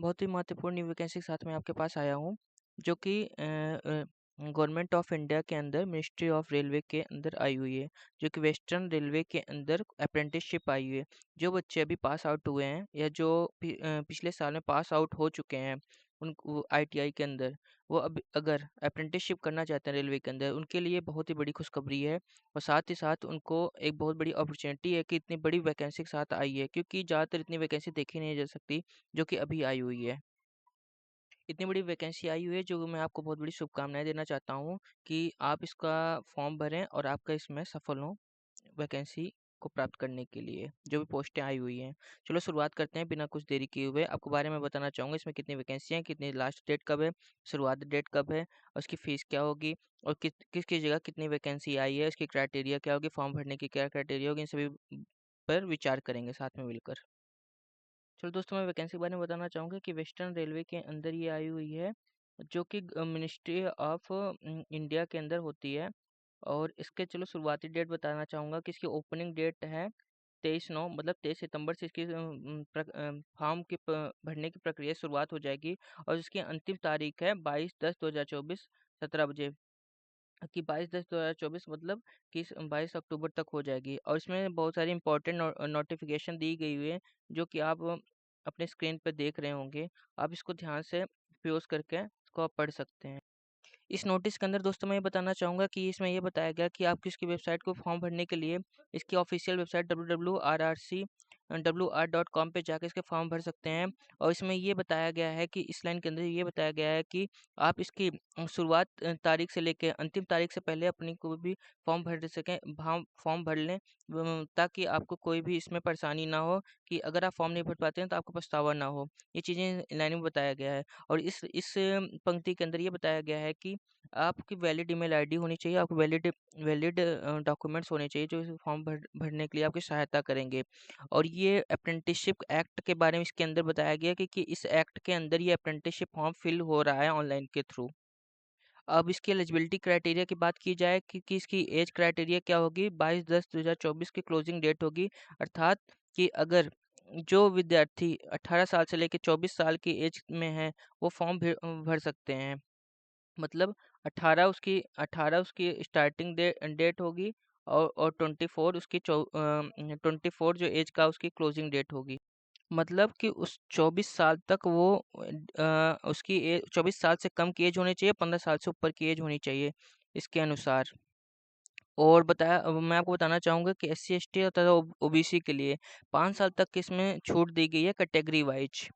बहुत ही महत्वपूर्ण new vacancy के साथ मैं आपके पास आया हूँ, जो कि गवर्नमेंट ऑफ इंडिया के अंदर मिनिस्ट्री ऑफ रेलवे के अंदर आई हुई है, जो कि वेस्टर्न रेलवे के अंदर अप्रेंटिसशिप आई हुई है। जो बच्चे अभी पास आउट हुए हैं या जो पिछले साल में पास आउट हो चुके हैं उन आईटीआई के अंदर, वो अब अगर अप्रेंटिसशिप करना चाहते हैं रेलवे के अंदर, उनके लिए बहुत ही बड़ी खुशखबरी है। और साथ ही साथ उनको एक बहुत बड़ी अपॉर्चुनिटी है कि इतनी बड़ी वैकेंसी के साथ आई है, क्योंकि ज़्यादातर इतनी वैकेंसी देखी नहीं जा सकती जो कि अभी आई हुई है। इतनी बड़ी वैकेंसी आई हुई है, जो मैं आपको बहुत बड़ी शुभकामनाएँ देना चाहता हूँ कि आप इसका फॉर्म भरें और आपका इसमें सफल हों वैकेंसी को प्राप्त करने के लिए, जो भी पोस्टें आई हुई हैं। चलो शुरुआत करते हैं बिना कुछ देरी किए हुए। आपको बारे में बताना चाहूँगा इसमें कितनी वैकेंसी हैं, कितनी लास्ट डेट कब है, शुरुआत डेट कब है और उसकी फ़ीस क्या होगी और किस जगह कितनी वैकेंसी आई है, उसकी क्राइटेरिया क्या होगी, फॉर्म भरने की क्या क्राइटेरिया होगी, इन सभी पर विचार करेंगे साथ में मिलकर। चलो दोस्तों, मैं वैकेंसी के बारे में बताना चाहूँगा कि वेस्टर्न रेलवे के अंदर ये आई हुई है, जो कि मिनिस्ट्री ऑफ इंडिया के अंदर होती है। और इसके चलो शुरुआती डेट बताना चाहूँगा कि इसकी ओपनिंग डेट है 23/9, मतलब 23 सितंबर से इसकी फॉर्म की भरने की प्रक्रिया शुरुआत हो जाएगी। और इसकी अंतिम तारीख है 22/10/2024 17 बजे, कि 22/10/2024 मतलब कि 22 अक्टूबर तक हो जाएगी। और इसमें बहुत सारी इंपॉर्टेंट नोटिफिकेशन दी गई हुई है, जो कि आप अपने स्क्रीन पर देख रहे होंगे। आप इसको ध्यान से पॉज़ करके इसको आप पढ़ सकते हैं। इस नोटिस के अंदर दोस्तों मैं ये बताना चाहूँगा कि इसमें ये बताया गया कि आपको इसकी वेबसाइट को फॉर्म भरने के लिए इसकी ऑफिशियल वेबसाइट www.rrc.com पे जाकर इसके फॉर्म भर सकते हैं। और इसमें ये बताया गया है कि इस लाइन के अंदर ये बताया गया है कि आप इसकी शुरुआत तारीख से लेकर अंतिम तारीख से पहले अपनी कोई भी फॉर्म भर सकें, फॉर्म भर लें, ताकि आपको कोई भी इसमें परेशानी ना हो कि अगर आप फॉर्म नहीं भर पाते हैं तो आपको पछतावा ना हो। ये चीज़ें लाइन में बताया गया है। और इस पंक्ति के अंदर ये बताया गया है कि आपकी वैलिड ईमेल आईडी होनी चाहिए, आपको वैलिड वैलिड डॉक्यूमेंट्स होने चाहिए जो इस फॉर्म भरने के लिए आपकी सहायता करेंगे। और ये अप्रेंटिसशिप एक्ट के बारे में इसके अंदर बताया गया कि इस एक्ट के अंदर ये अप्रेंटिसशिप फॉर्म फिल हो रहा है ऑनलाइन के थ्रू। अब इसकी एलिजिबिलिटी क्राइटेरिया की बात की जाए कि इसकी एज क्राइटेरिया क्या होगी, 22/10/2024 की क्लोजिंग डेट होगी। अर्थात कि अगर जो विद्यार्थी 18 साल से लेकर 24 साल की एज में है, वो फॉर्म भर सकते हैं। मतलब 18 उसकी स्टार्टिंग डेट होगी, और 24 जो एज का उसकी क्लोजिंग डेट होगी। मतलब कि उस 24 साल तक वो उसकी 24 साल से कम की एज होनी चाहिए, 15 साल से ऊपर की एज होनी चाहिए इसके अनुसार। और मैं आपको बताना चाहूँगा कि एस सी एस टी तथा ओबीसी के लिए 5 साल तक की इसमें छूट दी गई है कैटेगरी वाइज।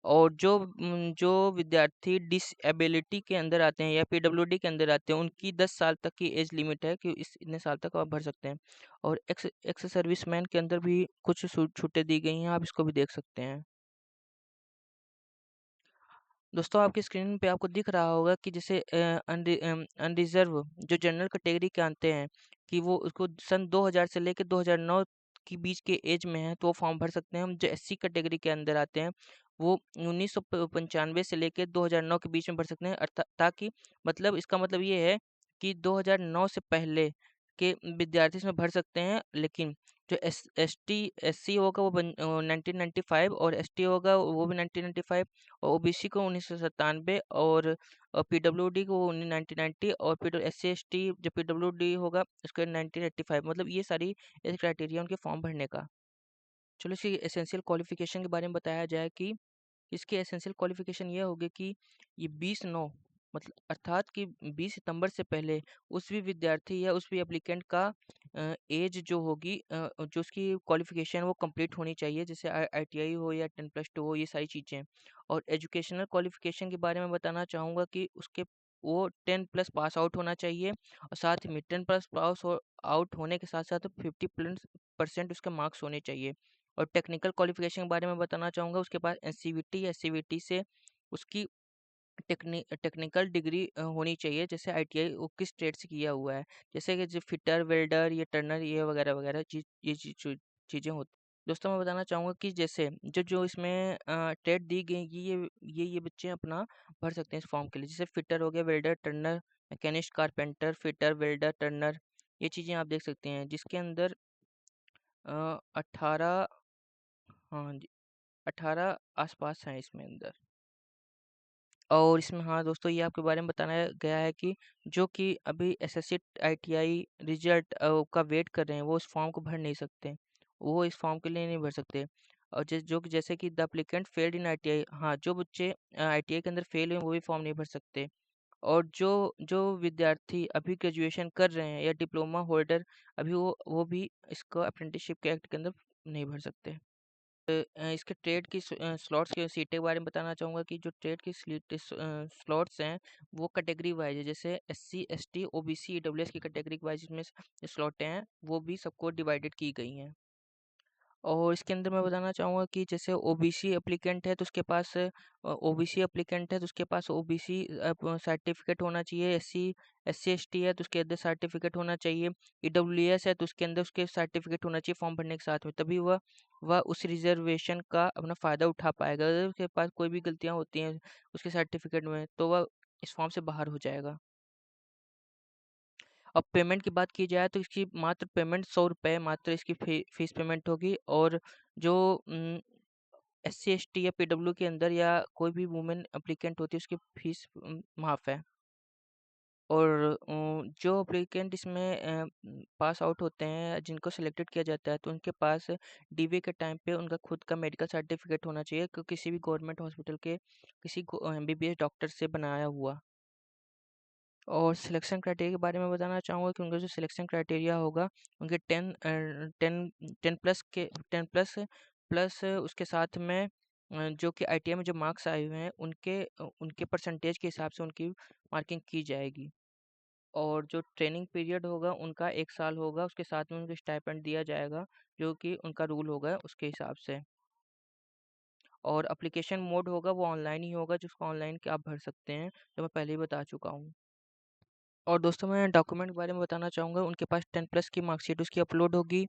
और जो विद्यार्थी डिसेबिलिटी के अंदर आते हैं या पीडब्ल्यूडी के अंदर आते हैं, उनकी 10 साल तक की एज लिमिट है कि इतने साल तक आप भर सकते हैं। और एक्स एक्स सर्विसमैन के अंदर भी कुछ छूटें दी गई हैं, आप इसको भी देख सकते हैं। दोस्तों, आपकी स्क्रीन पे आपको दिख रहा होगा कि जैसे अनरिजर्व जो जनरल कैटेगरी के आते हैं, कि वो उसको सन 2000 से लेकर 2009 के बीच के एज में है तो वो फॉर्म भर सकते हैं। हम जो एससी कैटेगरी के अंदर आते हैं, वो 1995 से लेकर 2009 के बीच में भर सकते हैं। अर्थात ताकि मतलब इसका मतलब ये है कि 2009 से पहले के विद्यार्थी इसमें भर सकते हैं। लेकिन जो एससी होगा वो 1995, और एसटी होगा वो भी 1995, और ओबीसी को 1997, और पीडब्ल्यूडी को 1990, और फिर एस सी एस टी जो पीडब्ल्यूडी होगा उसका 1985। मतलब ये सारी क्राइटेरिया उनके फॉर्म भरने का। चलो इसकी एसेंशियल क्वालिफिकेशन के बारे में बताया जाए कि इसकी एसेंशियल क्वालिफिकेशन ये होगी कि ये 20/9, मतलब अर्थात कि 20 सितंबर से पहले उस भी विद्यार्थी या उस भी एप्लीकेंट का एज जो होगी, जो उसकी क्वालिफिकेशन वो कंप्लीट होनी चाहिए, जैसे आईटीआई हो या 10+2 हो, ये सारी चीज़ें। और एजुकेशनल क्वालिफिकेशन के बारे में बताना चाहूँगा कि उसके वो 10+ पास आउट होना चाहिए, और साथ ही में 10+ पास आउट होने के साथ साथ 50% उसके मार्क्स होने चाहिए। और टेक्निकल क्वालिफिकेशन के बारे में बताना चाहूँगा, उसके पास एनसीवीटी या सीवीटी से उसकी टेक्निकल डिग्री होनी चाहिए, जैसे आईटीआई वो किस ट्रेड से किया हुआ है, जैसे कि जो फिटर, वेल्डर, ये टर्नर, ये वगैरह वगैरह चीज़ें होती। दोस्तों, मैं बताना चाहूँगा कि जैसे जो जो इसमें ट्रेड दी गई कि ये बच्चे अपना भर सकते हैं इस फॉर्म के लिए, जैसे फिटर हो गया, welder, Turner, machinist, carpenter, fitter, welder, Turner, ये चीज़ें आप देख सकते हैं जिसके अंदर 18। हाँ जी। 18 आसपास हैं इसमें अंदर। और इसमें हाँ दोस्तों, ये आपके बारे में बताना गया है कि जो कि अभी एसएससी आईटीआई रिजल्ट का वेट कर रहे हैं, वो इस फॉर्म को भर नहीं सकते, वो इस फॉर्म के लिए नहीं भर सकते। और जो कि जैसे कि the applicant failed in ITI, हाँ जो बच्चे आईटीआई के अंदर फेल हुए वो भी फॉर्म नहीं भर सकते। और जो जो विद्यार्थी अभी ग्रेजुएशन कर रहे हैं या डिप्लोमा होल्डर, अभी वो भी इसको अप्रेंटिसशिप के एक्ट के अंदर नहीं भर सकते। इसके ट्रेड की स्लॉट्स की सीटें के बारे में बताना चाहूँगा कि जो ट्रेड की स्लॉट्स हैं वो कैटेगरी वाइज है, जैसे एससी एसटी ओबीसी ईडब्ल्यूएस की कैटेगरी वाइज इसमें स्लॉटें हैं, वो भी सबको डिवाइडेड की गई हैं। और इसके अंदर मैं बताना चाहूँगा कि जैसे ओबीसी एप्लीकेंट है तो उसके पास ओबीसी एप्लीकेंट है तो उसके पास ओबीसी सर्टिफिकेट होना चाहिए। एससी एससी एसटी है तो उसके अंदर सर्टिफिकेट होना चाहिए। ईडब्ल्यूएस है तो उसके अंदर उसके सर्टिफिकेट होना चाहिए फॉर्म भरने के साथ में, तभी वह उस रिजर्वेशन का अपना फ़ायदा उठा पाएगा। अगर उसके पास कोई भी गलतियाँ होती हैं उसके सर्टिफिकेट में तो वह इस फॉर्म से बाहर हो जाएगा। अब पेमेंट की बात की जाए तो इसकी मात्र पेमेंट 100 रुपये मात्र इसकी फीस पेमेंट होगी। और जो एससी एसटी या पीडब्ल्यू के अंदर या कोई भी वुमेन एप्लीकेंट होती है उसकी फीस माफ़ है। और जो एप्लीकेंट इसमें पास आउट होते हैं, जिनको सिलेक्टेड किया जाता है, तो उनके पास डीवी के टाइम पे उनका खुद का मेडिकल सर्टिफिकेट होना चाहिए कि किसी भी गवर्नमेंट हॉस्पिटल के किसी एमबीबीएस डॉक्टर से बनाया हुआ। और सिलेक्शन क्राइटेरिया के बारे में बताना चाहूँगा कि उनका जो सिलेक्शन क्राइटेरिया होगा, उनके 10 प्लस के 10 प्लस प्लस उसके साथ में जो कि आईटीआई में जो मार्क्स आए हुए हैं उनके परसेंटेज के हिसाब से उनकी मार्किंग की जाएगी। और जो ट्रेनिंग पीरियड होगा उनका 1 साल होगा, उसके साथ में उनको स्टाइपेंड दिया जाएगा जो कि उनका रूल होगा उसके हिसाब से। और एप्लीकेशन मोड होगा वो ऑनलाइन ही होगा, जिसको ऑनलाइन के आप भर सकते हैं, जो मैं पहले ही बता चुका हूँ। और दोस्तों मैं डॉक्यूमेंट के बारे में बताना चाहूँगा, उनके पास 10 प्लस की मार्कशीट उसकी अपलोड होगी,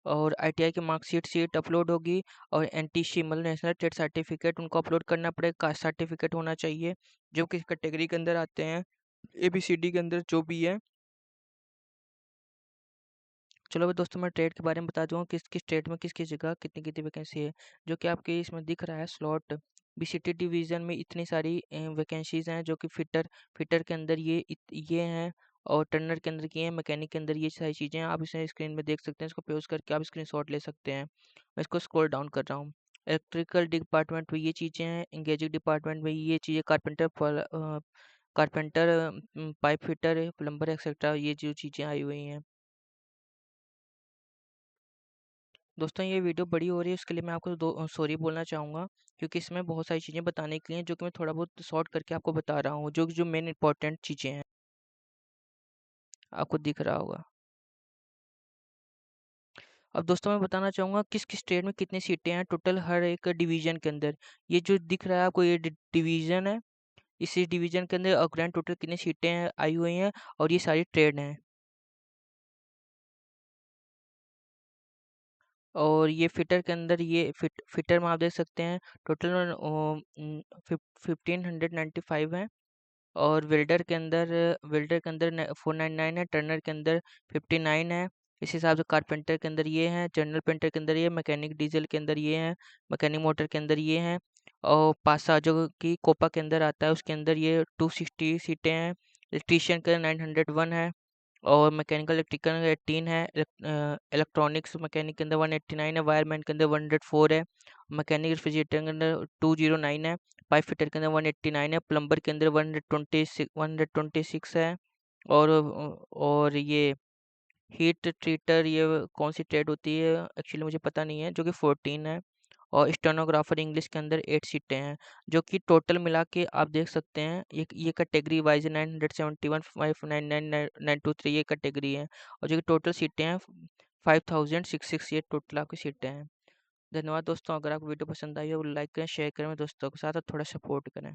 और आईटीआई की मार्कशीट अपलोड होगी, और एनटीसी मतलब नेशनल ट्रेड सर्टिफिकेट उनको अपलोड करना पड़ेगा, कास्ट सर्टिफिकेट होना चाहिए जो किस कैटेगरी के अंदर आते हैं, एबीसीडी के अंदर जो भी है। चलो भाई दोस्तों मैं ट्रेड के बारे में बता दूँगा किस किस ट्रेड में किस किस जगह कितनी कितनी वैकेंसी है। जो कि आपके इसमें दिख रहा है स्लॉट, बीसीटी डिवीज़न में इतनी सारी वैकेंसीज़ हैं, जो कि फिटर फिटर के अंदर ये हैं, और टर्नर के अंदर ये हैं, मैकेनिक के अंदर ये सारी चीज़ें हैं। आप इसे स्क्रीन में देख सकते हैं, इसको पॉज़ करके आप स्क्रीनशॉट ले सकते हैं। मैं इसको स्क्रॉल डाउन कर रहा हूँ। इलेक्ट्रिकल डिपार्टमेंट में ये चीज़ें हैं, इंगेजिंग डिपार्टमेंट में ये चीज़ें, carpenter, pipe fitter, plumber etcetera, ये जो चीज़ें आई हुई हैं। दोस्तों ये वीडियो बड़ी हो रही है, उसके लिए मैं आपको दो सॉरी बोलना चाहूँगा, क्योंकि इसमें बहुत सारी चीज़ें बताने के लिए हैं, जो कि मैं थोड़ा बहुत शॉर्ट करके आपको बता रहा हूँ, जो जो मेन इंपॉर्टेंट चीज़ें हैं, आपको दिख रहा होगा। अब दोस्तों मैं बताना चाहूँगा किस किस ट्रेड में कितनी सीटें हैं टोटल हर एक डिवीज़न के अंदर। ये जो दिख रहा है आपको, ये डिवीज़न है, इसी डिवीज़न के अंदर ग्रैंड टोटल कितनी सीटें आई हुई हैं, और ये सारी ट्रेड हैं। और ये फिटर के अंदर ये फिटर में आप देख सकते हैं टोटल 1595 है। और वेल्डर के अंदर 499 है, टर्नर के अंदर 59 है। इस हिसाब से कारपेंटर के अंदर ये हैं, जनरल पेंटर के अंदर ये, मैकेनिक डीजल के अंदर ये हैं, मैकेनिक मोटर के अंदर ये हैं। और पासा जो कि कोपा के अंदर आता है, उसके अंदर ये 260 सीटें हैं। इलेक्ट्रीशियन के अंदर 901 है। और मैकेनिकल इलेक्ट्रिकल 18 है। इलेक्ट्रॉनिक्स मैकेनिक के अंदर 189 है। वायरमैन के अंदर 104 है। मैकेनिक रेफ्रिजरेटर के अंदर 209 है। पाइप फिटर के अंदर 189 है। प्लम्बर के अंदर 126 है। और ये हीट ट्रीटर, ये कौन सी ट्रेड होती है एक्चुअली मुझे पता नहीं है, जो कि 14 है। और स्टेनोग्राफर इंग्लिश के अंदर 8 सीटें हैं, जो कि टोटल मिला के आप देख सकते हैं ये कैटेगरी वाइज 971 599 ये कैटेगरी है। और जो कि टोटल सीटें हैं 5606, ये टोटल आपकी सीटें हैं। धन्यवाद दोस्तों, अगर आपको वीडियो पसंद आई हो लाइक करें, शेयर करें, दोस्तों के साथ और थोड़ा सपोर्ट करें।